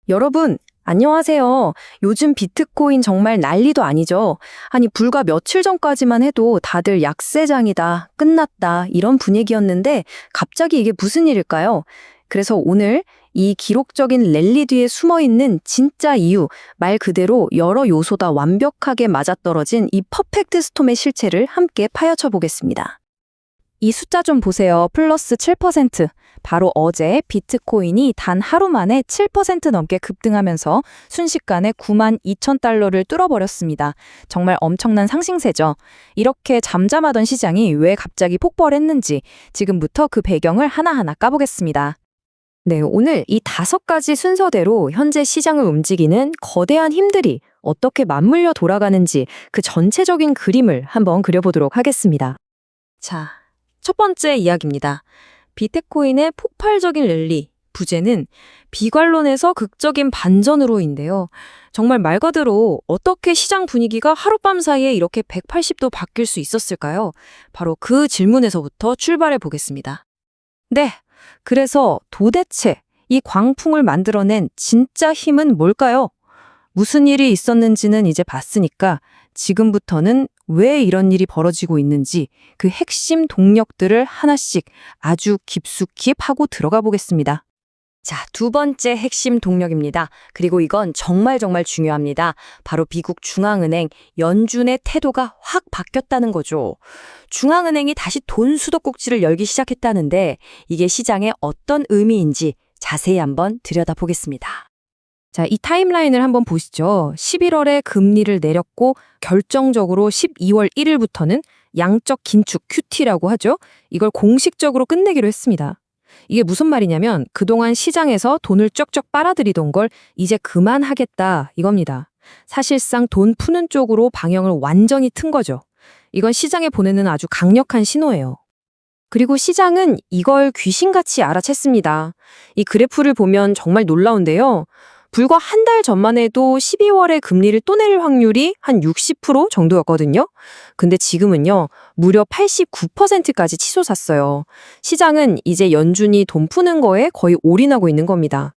여러분, 안녕하세요. 요즘 비트코인 정말 난리도 아니죠? 아니, 불과 며칠 전까지만 해도 다들 약세장이다, 끝났다, 이런 분위기였는데 갑자기 이게 무슨 일일까요? 그래서 오늘 이 기록적인 랠리 뒤에 숨어 있는 진짜 이유, 말 그대로 여러 요소다 완벽하게 맞아떨어진 이 퍼펙트 스톰의 실체를 함께 파헤쳐 보겠습니다. 이 숫자 좀 보세요. 플러스 7%. 바로 어제 비트코인이 단 하루 만에 7% 넘게 급등하면서 순식간에 92,000달러를 뚫어버렸습니다. 정말 엄청난 상승세죠. 이렇게 잠잠하던 시장이 왜 갑자기 폭발했는지 지금부터 그 배경을 하나하나 까보겠습니다. 네, 오늘 이 5가지 순서대로 현재 시장을 움직이는 거대한 힘들이 어떻게 맞물려 돌아가는지 그 전체적인 그림을 한번 그려보도록 하겠습니다. 자, 첫 번째 이야기입니다. 비트코인의 폭발적인 랠리, 부제는 비관론에서 극적인 반전으로인데요. 정말 말 그대로 어떻게 시장 분위기가 하룻밤 사이에 이렇게 180도 바뀔 수 있었을까요? 바로 그 질문에서부터 출발해 보겠습니다. 네, 그래서 도대체 이 광풍을 만들어낸 진짜 힘은 뭘까요? 무슨 일이 있었는지는 이제 봤으니까 지금부터는 왜 이런 일이 벌어지고 있는지 그 핵심 동력들을 하나씩 아주 깊숙이 파고 들어가 보겠습니다. 자, 두 번째 핵심 동력입니다. 그리고 이건 정말 중요합니다. 바로 미국 중앙은행 연준의 태도가 확 바뀌었다는 거죠. 중앙은행이 다시 돈 수도꼭지를 열기 시작했다는데 이게 시장에 어떤 의미인지 자세히 한번 들여다보겠습니다. 자, 이 타임라인을 한번 보시죠. 11월에 금리를 내렸고 결정적으로 12월 1일부터는 양적 긴축 QT라고 하죠. 이걸 공식적으로 끝내기로 했습니다. 이게 무슨 말이냐면 그동안 시장에서 돈을 쩍쩍 빨아들이던 걸 이제 그만하겠다 이겁니다. 사실상 돈 푸는 쪽으로 방향을 완전히 튼 거죠. 이건 시장에 보내는 아주 강력한 신호예요. 그리고 시장은 이걸 귀신같이 알아챘습니다. 이 그래프를 보면 정말 놀라운데요. 불과 한 달 전만 해도 12월에 금리를 또 내릴 확률이 한 60% 정도였거든요. 근데 지금은요, 무려 89%까지 치솟았어요. 시장은 이제 연준이 돈 푸는 거에 거의 올인하고 있는 겁니다.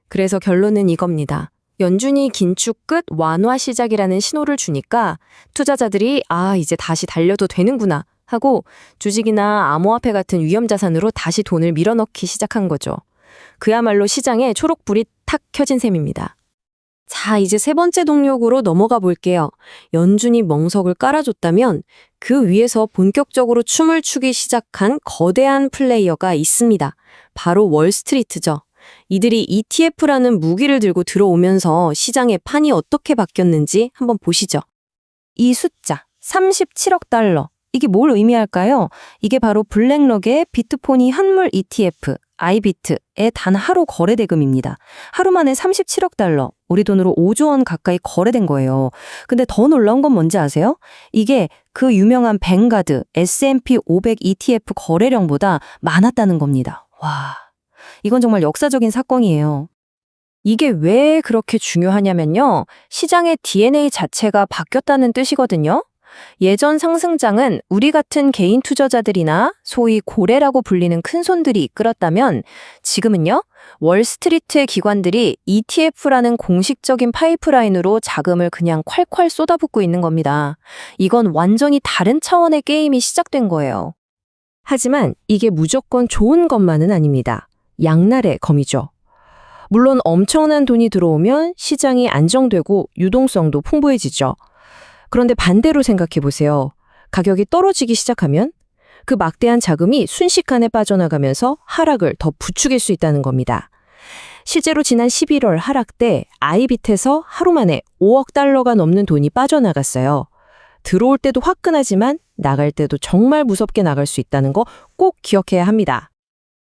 그래서 결론은 이겁니다. 연준이 긴축 끝 완화 시작이라는 신호를 주니까 투자자들이 이제 다시 달려도 되는구나 하고 주식이나 암호화폐 같은 위험자산으로 다시 돈을 밀어넣기 시작한 거죠. 그야말로 시장에 초록불이 탁 켜진 셈입니다. 자, 이제 세 번째 동력으로 넘어가 볼게요. 연준이 멍석을 깔아줬다면 그 위에서 본격적으로 춤을 추기 시작한 거대한 플레이어가 있습니다. 바로 월스트리트죠. 이들이 ETF라는 무기를 들고 들어오면서 시장의 판이 어떻게 바뀌었는지 한번 보시죠. 이 숫자, 37억 달러. 이게 뭘 의미할까요? 이게 바로 블랙록의 비트포니 현물 ETF, 아이비트의 단 하루 거래 대금입니다. 하루 만에 37억 달러, 우리 돈으로 5조 원 가까이 거래된 거예요. 근데 더 놀라운 건 뭔지 아세요? 이게 그 유명한 뱅가드 S&P 500 ETF 거래량보다 많았다는 겁니다. 와, 이건 정말 역사적인 사건이에요. 이게 왜 그렇게 중요하냐면요. 시장의 DNA 자체가 바뀌었다는 뜻이거든요. 예전 상승장은 우리 같은 개인 투자자들이나 소위 고래라고 불리는 큰손들이 이끌었다면 지금은요, 월스트리트의 기관들이 ETF라는 공식적인 파이프라인으로 자금을 그냥 콸콸 쏟아붓고 있는 겁니다. 이건 완전히 다른 차원의 게임이 시작된 거예요. 하지만 이게 무조건 좋은 것만은 아닙니다. 양날의 검이죠. 물론 엄청난 돈이 들어오면 시장이 안정되고 유동성도 풍부해지죠. 그런데 반대로 생각해 보세요. 가격이 떨어지기 시작하면 그 막대한 자금이 순식간에 빠져나가면서 하락을 더 부추길 수 있다는 겁니다. 실제로 지난 11월 하락 때 아이빗에서 하루 만에 5억 달러가 넘는 돈이 빠져나갔어요. 들어올 때도 화끈하지만 나갈 때도 정말 무섭게 나갈 수 있다는 거 꼭 기억해야 합니다.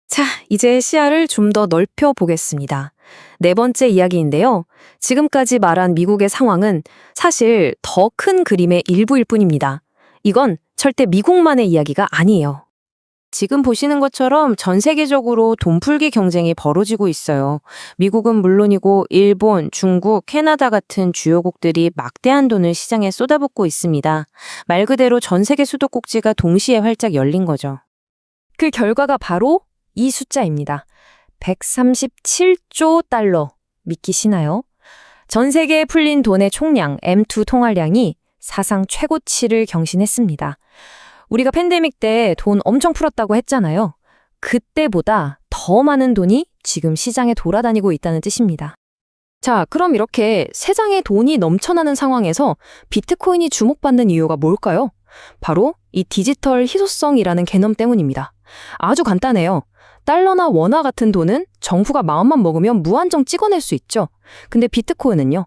자, 이제 시야를 좀 더 넓혀 보겠습니다. 네 번째 이야기인데요. 지금까지 말한 미국의 상황은 사실 더 큰 그림의 일부일 뿐입니다. 이건 절대 미국만의 이야기가 아니에요. 지금 보시는 것처럼 전 세계적으로 돈풀기 경쟁이 벌어지고 있어요. 미국은 물론이고 일본, 중국, 캐나다 같은 주요국들이 막대한 돈을 시장에 쏟아붓고 있습니다. 말 그대로 전 세계 수도꼭지가 동시에 활짝 열린 거죠. 그 결과가 바로 이 숫자입니다. 137조 달러. 믿기시나요? 전 세계에 풀린 돈의 총량 M2 통화량이 사상 최고치를 경신했습니다. 우리가 팬데믹 때 돈 엄청 풀었다고 했잖아요. 그때보다 더 많은 돈이 지금 시장에 돌아다니고 있다는 뜻입니다. 자, 그럼 이렇게 세상에 돈이 넘쳐나는 상황에서 비트코인이 주목받는 이유가 뭘까요? 바로 이 디지털 희소성이라는 개념 때문입니다. 아주 간단해요. 달러나 원화 같은 돈은 정부가 마음만 먹으면 무한정 찍어낼 수 있죠. 근데 비트코인은요,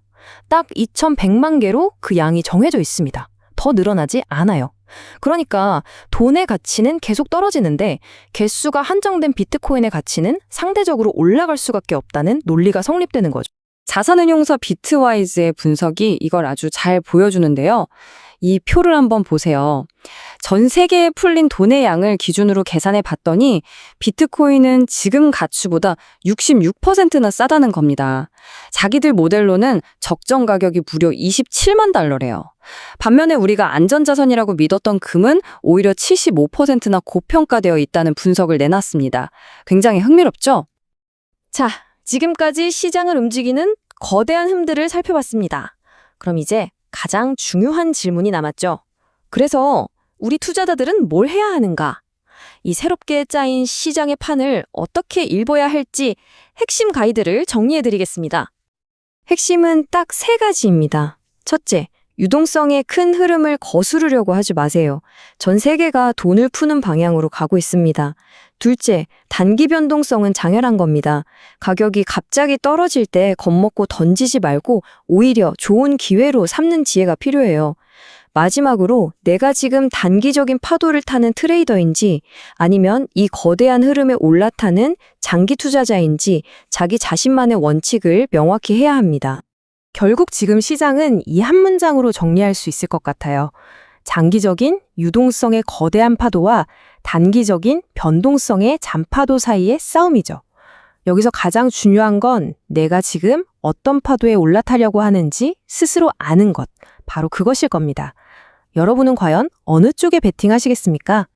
딱 2,100만 개로 그 양이 정해져 있습니다. 더 늘어나지 않아요. 그러니까 돈의 가치는 계속 떨어지는데 개수가 한정된 비트코인의 가치는 상대적으로 올라갈 수밖에 없다는 논리가 성립되는 거죠. 자산운용사 비트와이즈의 분석이 이걸 아주 잘 보여주는데요. 이 표를 한번 보세요. 전 세계에 풀린 돈의 양을 기준으로 계산해 봤더니 비트코인은 지금 가치보다 66%나 싸다는 겁니다. 자기들 모델로는 적정 가격이 무려 27만 달러래요. 반면에 우리가 안전자산이라고 믿었던 금은 오히려 75%나 고평가되어 있다는 분석을 내놨습니다. 굉장히 흥미롭죠? 자, 지금까지 시장을 움직이는 거대한 흠들을 살펴봤습니다. 그럼 이제 가장 중요한 질문이 남았죠. 그래서 우리 투자자들은 뭘 해야 하는가? 이 새롭게 짜인 시장의 판을 어떻게 읽어야 할지 핵심 가이드를 정리해드리겠습니다. 핵심은 딱 3가지입니다. 첫째, 유동성의 큰 흐름을 거스르려고 하지 마세요. 전 세계가 돈을 푸는 방향으로 가고 있습니다. 둘째, 단기 변동성은 장렬한 겁니다. 가격이 갑자기 떨어질 때 겁먹고 던지지 말고 오히려 좋은 기회로 삼는 지혜가 필요해요. 마지막으로 내가 지금 단기적인 파도를 타는 트레이더인지 아니면 이 거대한 흐름에 올라타는 장기 투자자인지 자기 자신만의 원칙을 명확히 해야 합니다. 결국 지금 시장은 이 한 문장으로 정리할 수 있을 것 같아요. 장기적인 유동성의 거대한 파도와 단기적인 변동성의 잔파도 사이의 싸움이죠. 여기서 가장 중요한 건 내가 지금 어떤 파도에 올라타려고 하는지 스스로 아는 것, 바로 그것일 겁니다. 여러분은 과연 어느 쪽에 베팅하시겠습니까?